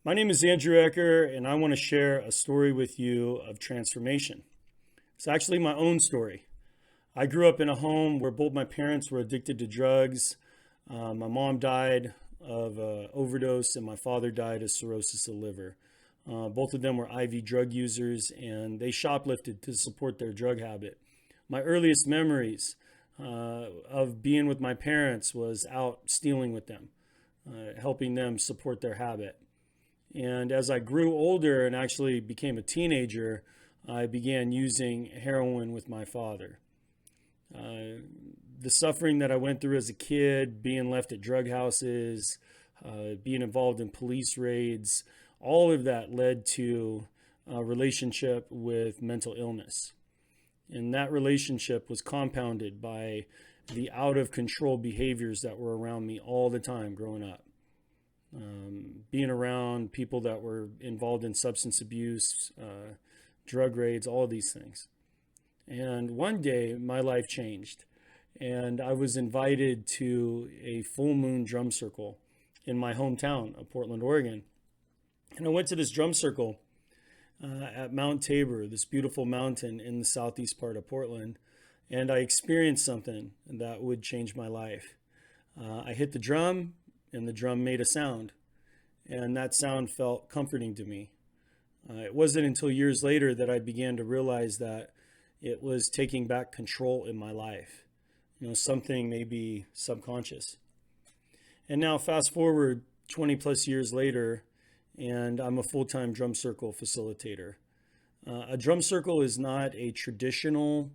My name is Andrew Ecker, and I want to share a story with you of transformation. It's actually my own story. I grew up in a home where both my parents were addicted to drugs. My mom died of overdose, and my father died of cirrhosis of liver. Both of them were IV drug users, and they shoplifted to support their drug habit. My earliest memories of being with my parents was out stealing with them, helping them support their habit. And as I grew older and actually became a teenager, I began using heroin with my father. The suffering that I went through as a kid, being left at drug houses, being involved in police raids, all of that led to a relationship with mental illness. And that relationship was compounded by the out of control behaviors that were around me all the time growing up. Being around people that were involved in substance abuse, drug raids, all of these things. And one day my life changed, and I was invited to a full moon drum circle in my hometown of Portland, Oregon. And I went to this drum circle at Mount Tabor, this beautiful mountain in the southeast part of Portland, and I experienced something that would change my life. I hit the drum, and the drum made a sound, and that sound felt comforting to me. It wasn't until years later that I began to realize that it was taking back control in my life. Something maybe subconscious. And now fast forward 20 plus years later, and I'm a full-time drum circle facilitator. A drum circle is not a traditional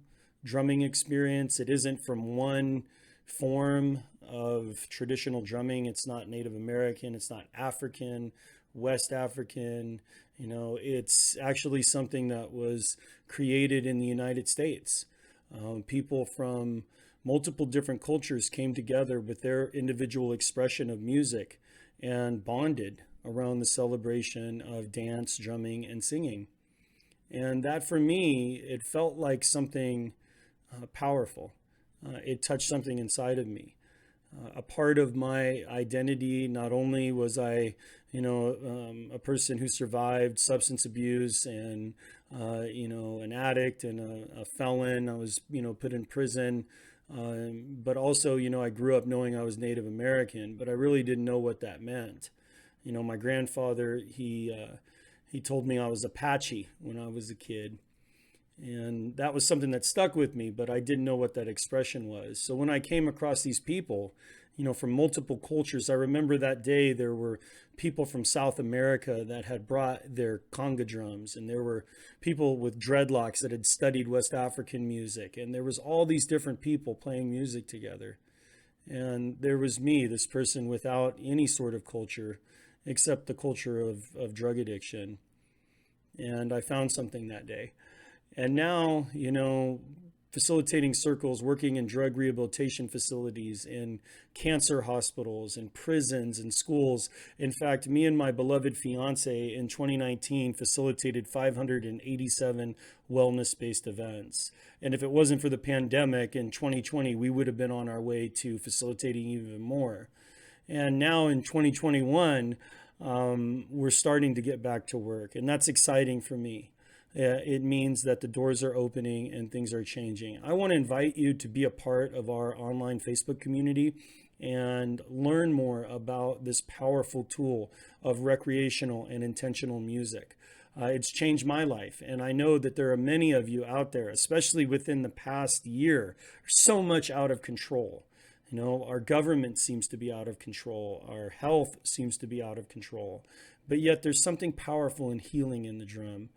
drumming experience. It isn't from one form of traditional drumming. It's not Native American, it's not African, West African. It's actually something that was created in the United States. People from multiple different cultures came together with their individual expression of music and bonded around the celebration of dance, drumming, and singing. And that, for me, it felt like something powerful. It touched something inside of me. A part of my identity, not only was I, a person who survived substance abuse and, an addict and a felon. I was, put in prison. But also, I grew up knowing I was Native American, but I really didn't know what that meant. My grandfather, he told me I was Apache when I was a kid. And that was something that stuck with me, but I didn't know what that expression was. So when I came across these people, from multiple cultures, I remember that day there were people from South America that had brought their conga drums, and there were people with dreadlocks that had studied West African music, and there was all these different people playing music together. And there was me, this person without any sort of culture, except the culture of drug addiction. And I found something that day. And now, facilitating circles, working in drug rehabilitation facilities, in cancer hospitals, in prisons, and schools. In fact, me and my beloved fiance in 2019 facilitated 587 wellness-based events. And if it wasn't for the pandemic in 2020, we would have been on our way to facilitating even more. And now in 2021, we're starting to get back to work, and that's exciting for me. It means that the doors are opening and things are changing. I want to invite you to be a part of our online Facebook community and learn more about this powerful tool of recreational and intentional music. It's changed my life, and I know that there are many of you out there, especially within the past year, so much out of control. Our government seems to be out of control. Our health seems to be out of control. But yet there's something powerful and healing in the drum.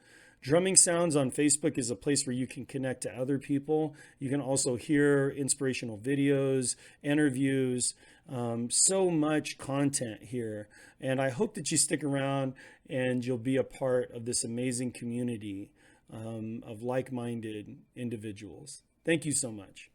Drumming Sounds on Facebook is a place where you can connect to other people. You can also hear inspirational videos, interviews, so much content here. And I hope that you stick around and you'll be a part of this amazing community of like-minded individuals. Thank you so much.